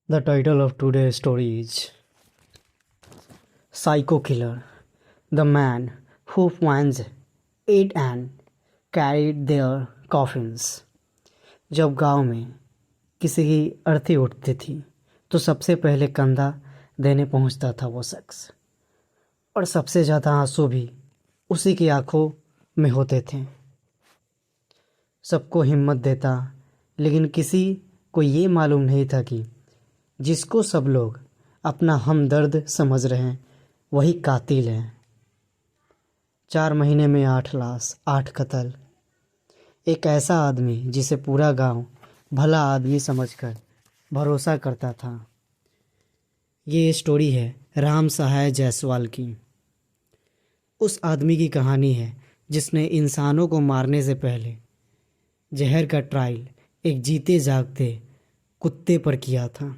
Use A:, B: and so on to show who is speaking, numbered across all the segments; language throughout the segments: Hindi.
A: The title of today's story is Psycho Killer, the man who finds it and carried their coffins. जब गांव में किसी की अर्थी उठती थी तो सबसे पहले कंधा देने पहुंचता था वो शख्स, और सबसे ज़्यादा आंसू भी उसी की आंखों में होते थे। सबको हिम्मत देता, लेकिन किसी को ये मालूम नहीं था कि जिसको सब लोग अपना हमदर्द समझ रहे हैं वही कातिल है। 4 महीने में 8 लाश, 8 कत्ल। एक ऐसा आदमी जिसे पूरा गांव भला आदमी समझकर भरोसा करता था। ये स्टोरी है राम सहाय जायसवाल की। उस आदमी की कहानी है जिसने इंसानों को मारने से पहले जहर का ट्रायल एक जीते जागते कुत्ते पर किया था।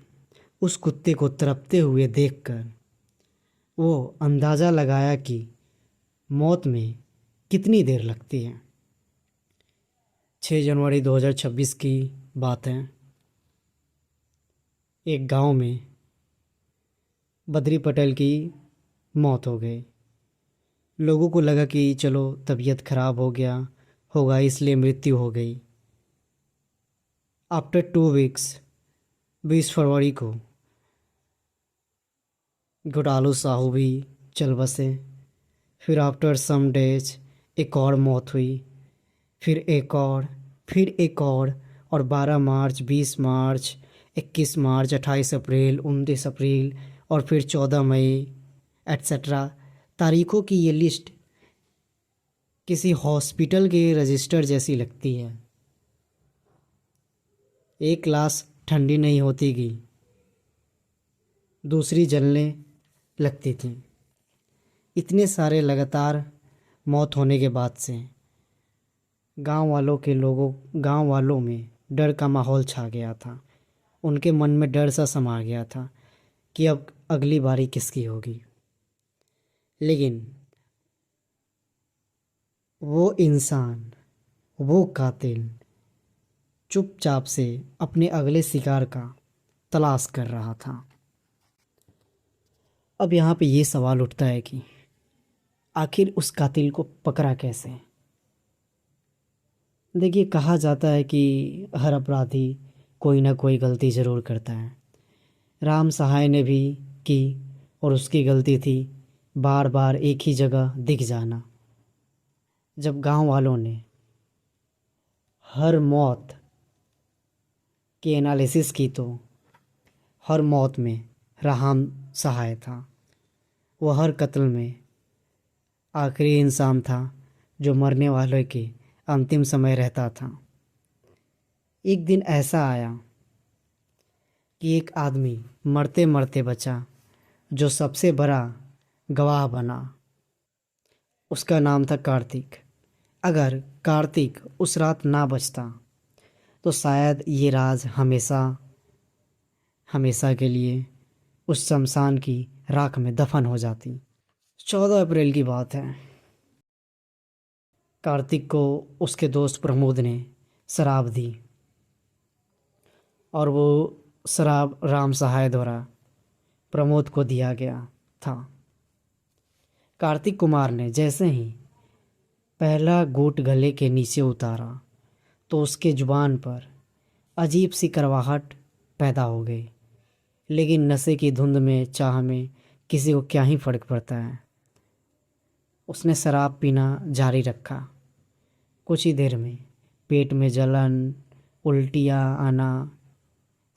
A: उस कुत्ते को तड़पते हुए देखकर वो अंदाज़ा लगाया कि मौत में कितनी देर लगती है। 6 जनवरी 2026 की बात है। एक गांव में बद्री पटेल की मौत हो गई। लोगों को लगा कि चलो तबीयत खराब हो गया होगा इसलिए मृत्यु हो गई। आफ्टर 2 वीक्स 20 फरवरी को घोटालू साहू भी चल बसे। फिर आफ्टर सम डेज एक और मौत हुई, फिर एक और, फिर एक और 12 मार्च, 20 मार्च, 21 मार्च, 28 अप्रैल, 29 अप्रैल और फिर 14 मई एट्सेट्रा। तारीखों की ये लिस्ट किसी हॉस्पिटल के रजिस्टर जैसी लगती है। एक लाश ठंडी नहीं होती कि दूसरी जलने लगती थी। इतने सारे लगातार मौत होने के बाद से गांव वालों में डर का माहौल छा गया था। उनके मन में डर सा समा गया था कि अब अगली बारी किसकी होगी। लेकिन वो इंसान, वो कातिल चुपचाप से अपने अगले शिकार का तलाश कर रहा था। अब यहाँ पे ये सवाल उठता है कि आखिर उस कातिल को पकड़ा कैसे। देखिए, कहा जाता है कि हर अपराधी कोई ना कोई गलती ज़रूर करता है। राम सहाय ने भी की, और उसकी गलती थी बार बार एक ही जगह दिख जाना। जब गांव वालों ने हर मौत की एनालिसिस की तो हर मौत में राम सहाय था। वो हर कत्ल में आखिरी इंसान था जो मरने वालों के अंतिम समय रहता था। एक दिन ऐसा आया कि एक आदमी मरते मरते बचा जो सबसे बड़ा गवाह बना। उसका नाम था कार्तिक। अगर कार्तिक उस रात ना बचता तो शायद ये राज हमेशा हमेशा के लिए उस शमशान की राख में दफन हो जाती। 14 अप्रैल की बात है। कार्तिक को उसके दोस्त प्रमोद ने शराब दी, और वो शराब राम सहाय द्वारा प्रमोद को दिया गया था। कार्तिक कुमार ने जैसे ही पहला घूंट गले के नीचे उतारा तो उसके जुबान पर अजीब सी करवाहट पैदा हो गई। लेकिन नशे की धुंध में, चाह में किसी को क्या ही फर्क पड़ता है। उसने शराब पीना जारी रखा। कुछ ही देर में पेट में जलन, उल्टियाँ आना,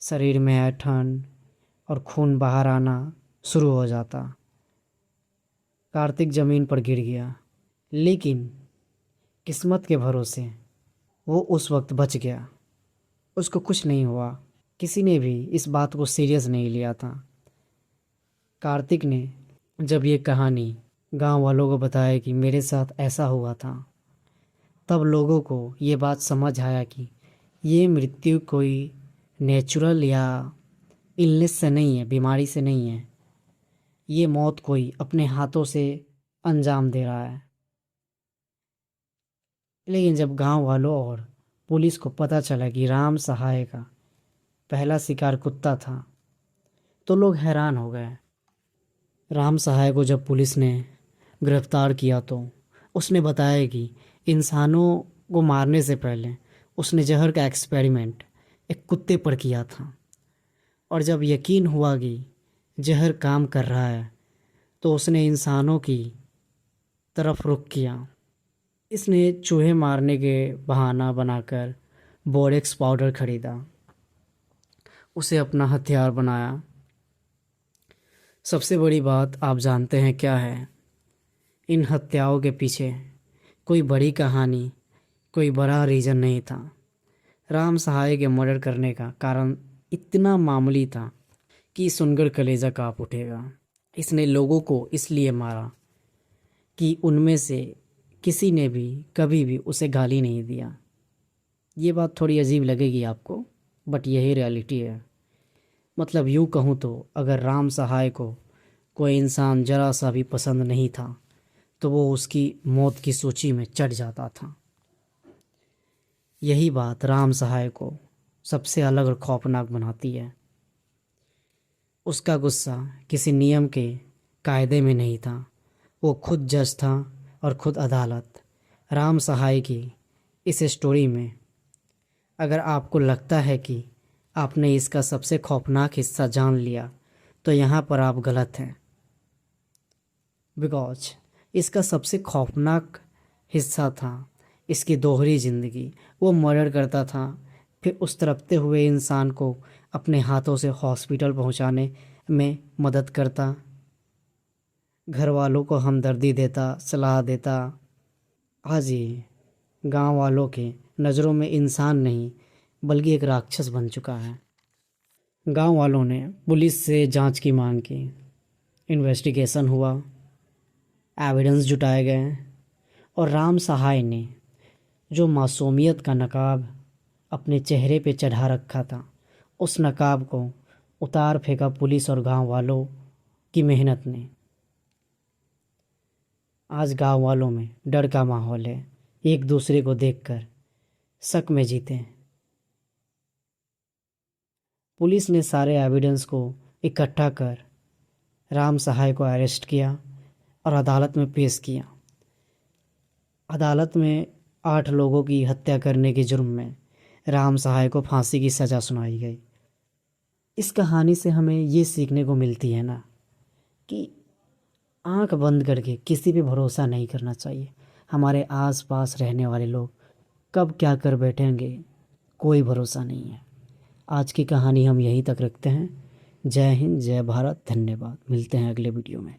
A: शरीर में ऐंठन और खून बाहर आना शुरू हो जाता। कार्तिक ज़मीन पर गिर गया, लेकिन किस्मत के भरोसे वो उस वक्त बच गया। उसको कुछ नहीं हुआ। किसी ने भी इस बात को सीरियस नहीं लिया था। कार्तिक ने जब ये कहानी गांव वालों को बताया कि मेरे साथ ऐसा हुआ था, तब लोगों को ये बात समझ आया कि ये मृत्यु कोई नेचुरल या इलनेस से नहीं है, बीमारी से नहीं है। ये मौत कोई अपने हाथों से अंजाम दे रहा है। लेकिन जब गांव वालों और पुलिस को पता चला कि राम सहाय का पहला शिकार कुत्ता था, तो लोग हैरान हो गए। राम सहाय को जब पुलिस ने गिरफ्तार किया तो उसने बताया कि इंसानों को मारने से पहले उसने जहर का एक्सपेरिमेंट एक कुत्ते पर किया था, और जब यकीन हुआ कि जहर काम कर रहा है तो उसने इंसानों की तरफ रुख किया। इसने चूहे मारने के बहाना बनाकर बोरेक्स पाउडर खरीदा, उसे अपना हथियार बनाया। सबसे बड़ी बात आप जानते हैं क्या है? इन हत्याओं के पीछे कोई बड़ी कहानी, कोई बड़ा रीज़न नहीं था। राम सहाय के मर्डर करने का कारण इतना मामूली था कि सुनकर कलेजा काँप उठेगा। इसने लोगों को इसलिए मारा कि उनमें से किसी ने भी कभी भी उसे गाली नहीं दिया। ये बात थोड़ी अजीब लगेगी आपको, बट यही रियलिटी है। मतलब यूँ कहूँ तो अगर राम सहाय को कोई इंसान ज़रा सा भी पसंद नहीं था तो वो उसकी मौत की सूची में चढ़ जाता था। यही बात राम सहाय को सबसे अलग और खौफनाक बनाती है। उसका गुस्सा किसी नियम के कायदे में नहीं था, वो खुद जज था और खुद अदालत। राम सहाय की इस स्टोरी में अगर आपको लगता है कि आपने इसका सबसे खौफनाक हिस्सा जान लिया तो यहाँ पर आप गलत हैं। बिकॉज इसका सबसे खौफनाक हिस्सा था इसकी दोहरी ज़िंदगी। वो मर्डर करता था, फिर उस तड़पते हुए इंसान को अपने हाथों से हॉस्पिटल पहुंचाने में मदद करता, घर वालों को हमदर्दी देता, सलाह देता। आज ये गांव वालों के नज़रों में इंसान नहीं बल्कि एक राक्षस बन चुका है। गांव वालों ने पुलिस से जांच की मांग की, इन्वेस्टिगेशन हुआ, एविडेंस जुटाए गए, और राम सहाय ने जो मासूमियत का नकाब अपने चेहरे पे चढ़ा रखा था उस नकाब को उतार फेंका पुलिस और गांव वालों की मेहनत ने। आज गांव वालों में डर का माहौल है, एक दूसरे को देखकर शक में जीते हैं। पुलिस ने सारे एविडेंस को इकट्ठा कर राम सहाय को अरेस्ट किया और अदालत में पेश किया। अदालत में 8 लोगों की हत्या करने के जुर्म में राम सहाय को फांसी की सज़ा सुनाई गई। इस कहानी से हमें ये सीखने को मिलती है ना कि आंख बंद करके किसी पे भरोसा नहीं करना चाहिए। हमारे आसपास रहने वाले लोग कब क्या कर बैठेंगे कोई भरोसा नहीं है। आज की कहानी हम यहीं तक रखते हैं। जय हिंद, जय भारत, धन्यवाद। मिलते हैं अगले वीडियो में।